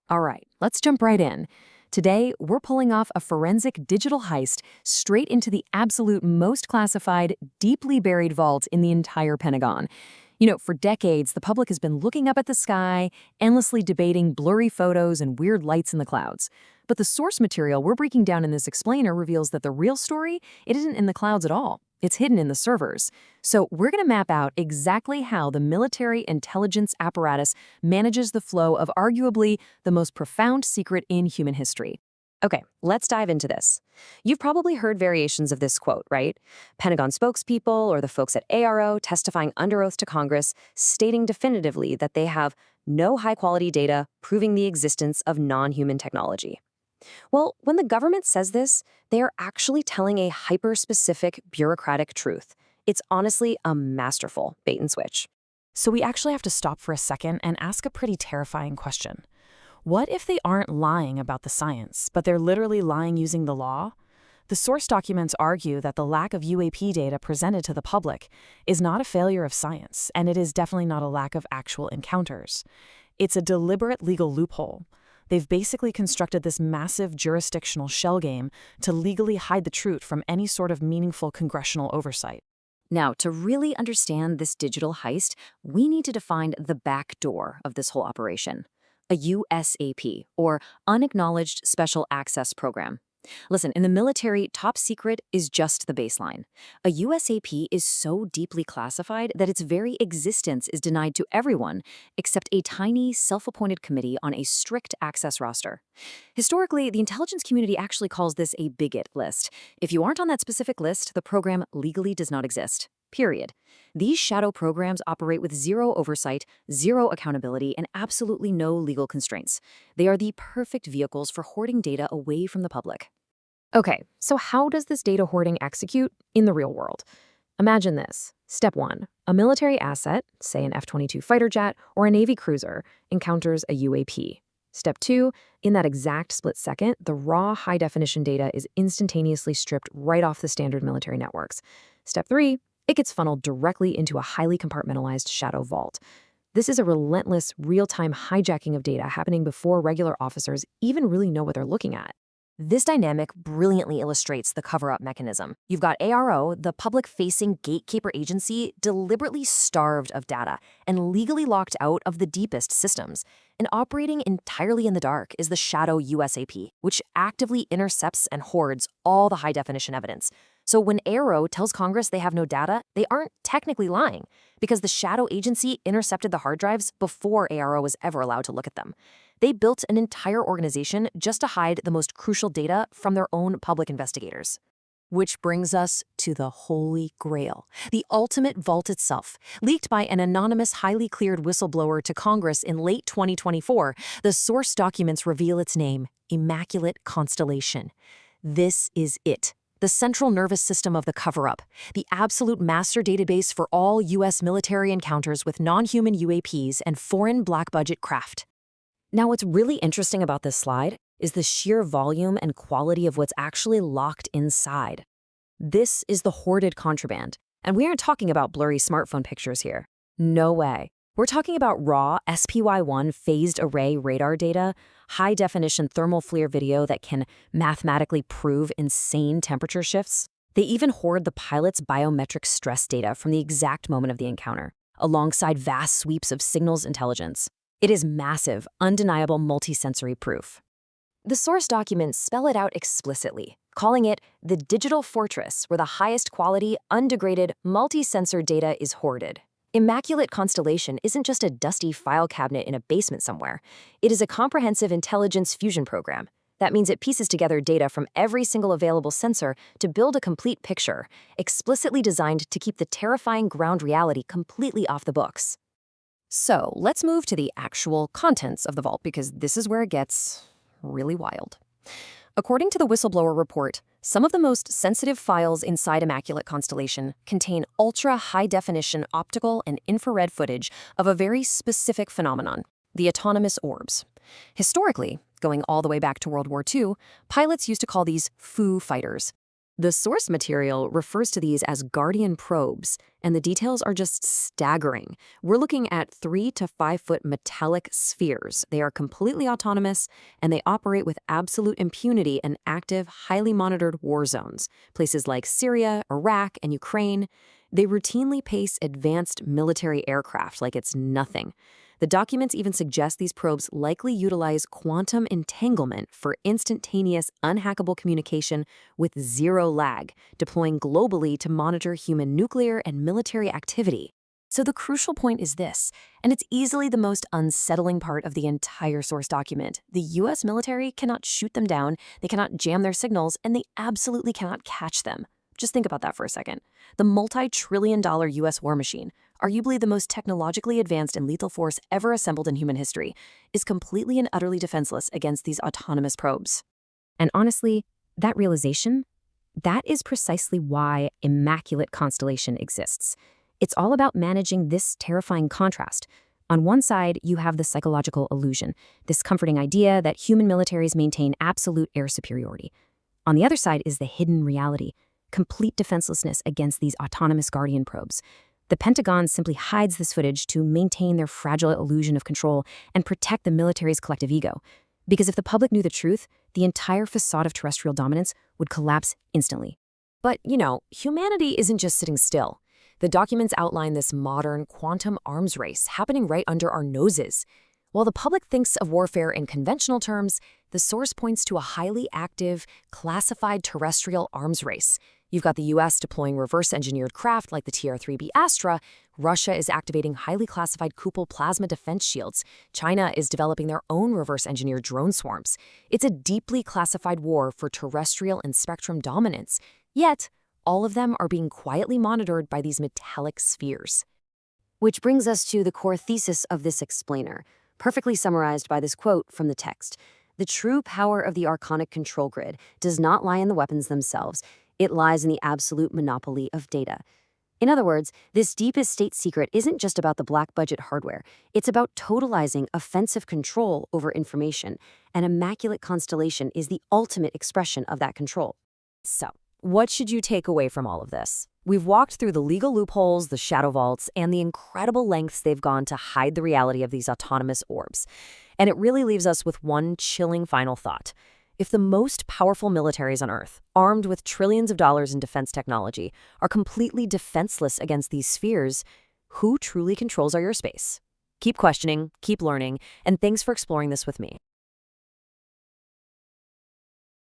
All right, let's jump right in. Today, we're pulling off a forensic digital heist straight into the absolute most classified, deeply buried vault in the entire Pentagon. For decades, the public has been looking up at the sky, endlessly debating blurry photos and weird lights in the clouds. But the source material we're breaking down in this explainer reveals that the real story, it isn't in the clouds at all. It's hidden in the servers. So we're going to map out exactly how the military intelligence apparatus manages the flow of arguably the most profound secret in human history. Okay, let's dive into this. You've probably heard variations of this quote, right? Pentagon spokespeople or the folks at AARO testifying under oath to Congress, stating definitively that they have no high-quality data proving the existence of non-human technology. Well, when the government says this, they are actually telling a hyper-specific bureaucratic truth. It's honestly a masterful bait and switch. So we actually have to stop for a second and ask a pretty terrifying question. What if they aren't lying about the science, but they're literally lying using the law? The source documents argue that the lack of UAP data presented to the public is not a failure of science, and it is definitely not a lack of actual encounters. It's a deliberate legal loophole. They've basically constructed this massive jurisdictional shell game to legally hide the truth from any sort of meaningful congressional oversight. Now, to really understand this digital heist, we need to define the backdoor of this whole operation. A USAP, or Unacknowledged Special Access Program. Listen, in the military, top secret is just the baseline. A USAP is so deeply classified that its very existence is denied to everyone except a tiny, self-appointed committee on a strict access roster. Historically, the intelligence community actually calls this a bigot list. If you aren't on that specific list, the program legally does not exist. Period. These shadow programs operate with zero oversight, zero accountability, and absolutely no legal constraints. They are the perfect vehicles for hoarding data away from the public. Okay, so how does this data hoarding execute in the real world? Imagine this. Step 1. A military asset, say an F-22 fighter jet or a Navy cruiser, encounters a UAP. Step 2. In that exact split second, the raw high-definition data is instantaneously stripped right off the standard military networks. Step 3. It gets funneled directly into a highly compartmentalized shadow vault. This is a relentless, real-time hijacking of data happening before regular officers even really know what they're looking at. This dynamic brilliantly illustrates the cover-up mechanism. You've got AARO, the public-facing gatekeeper agency, deliberately starved of data and legally locked out of the deepest systems. And operating entirely in the dark is the shadow USAP, which actively intercepts and hoards all the high-definition evidence. So when AARO tells Congress they have no data, they aren't technically lying, because the shadow agency intercepted the hard drives before AARO was ever allowed to look at them. They built an entire organization just to hide the most crucial data from their own public investigators. Which brings us to the Holy Grail, the ultimate vault itself. Leaked by an anonymous, highly cleared whistleblower to Congress in late 2024, the source documents reveal its name, Immaculate Constellation. This is it. The central nervous system of the cover-up, the absolute master database for all U.S. military encounters with non-human UAPs and foreign black-budget craft. Now, what's really interesting about this slide is the sheer volume and quality of what's actually locked inside. This is the hoarded contraband, and we aren't talking about blurry smartphone pictures here. No way. We're talking about raw SPY-1 phased array radar data, high-definition thermal FLIR video that can mathematically prove insane temperature shifts. They even hoard the pilot's biometric stress data from the exact moment of the encounter, alongside vast sweeps of signals intelligence. It is massive, undeniable multisensory proof. The source documents spell it out explicitly, calling it the digital fortress where the highest quality, undegraded, multi-sensor data is hoarded. Immaculate Constellation isn't just a dusty file cabinet in a basement somewhere. It is a comprehensive intelligence fusion program. That means it pieces together data from every single available sensor to build a complete picture, explicitly designed to keep the terrifying ground reality completely off the books. So let's move to the actual contents of the vault, because this is where it gets really wild. According to the whistleblower report, some of the most sensitive files inside Immaculate Constellation contain ultra-high-definition optical and infrared footage of a very specific phenomenon, the autonomous orbs. Historically, going all the way back to World War II, pilots used to call these Foo fighters. The source material refers to these as guardian probes, and the details are just staggering. We're looking at 3 to 5 foot metallic spheres. They are completely autonomous, and they operate with absolute impunity in active, highly monitored war zones, places like Syria, Iraq, and Ukraine. They routinely pace advanced military aircraft like it's nothing. The documents even suggest these probes likely utilize quantum entanglement for instantaneous, unhackable communication with zero lag, deploying globally to monitor human nuclear and military activity. So the crucial point is this, and it's easily the most unsettling part of the entire source document. The U.S. military cannot shoot them down, they cannot jam their signals, and they absolutely cannot catch them. Just think about that for a second. The multi-trillion-dollar U.S. war machine, arguably the most technologically advanced and lethal force ever assembled in human history, is completely and utterly defenseless against these autonomous probes. And honestly, that realization, that is precisely why Immaculate Constellation exists. It's all about managing this terrifying contrast. On one side, you have the psychological illusion, this comforting idea that human militaries maintain absolute air superiority. On the other side is the hidden reality, complete defenselessness against these autonomous guardian probes. The Pentagon simply hides this footage to maintain their fragile illusion of control and protect the military's collective ego. Because if the public knew the truth, the entire facade of terrestrial dominance would collapse instantly. But, humanity isn't just sitting still. The documents outline this modern quantum arms race happening right under our noses. While the public thinks of warfare in conventional terms, the source points to a highly active, classified terrestrial arms race. You've got the U.S. deploying reverse-engineered craft like the TR-3B Astra. Russia is activating highly classified Koopal plasma defense shields. China is developing their own reverse-engineered drone swarms. It's a deeply classified war for terrestrial and spectrum dominance. Yet, all of them are being quietly monitored by these metallic spheres. Which brings us to the core thesis of this explainer, perfectly summarized by this quote from the text. The true power of the archonic control grid does not lie in the weapons themselves. It lies in the absolute monopoly of data. In other words, this deepest state secret isn't just about the black budget hardware. It's about totalizing offensive control over information, and Immaculate Constellation is the ultimate expression of that control. So, what should you take away from all of this? We've walked through the legal loopholes, the shadow vaults, and the incredible lengths they've gone to hide the reality of these autonomous orbs. And it really leaves us with one chilling final thought. If the most powerful militaries on Earth, armed with trillions of dollars in defense technology, are completely defenseless against these spheres, who truly controls our airspace? Keep questioning, keep learning, and thanks for exploring this with me.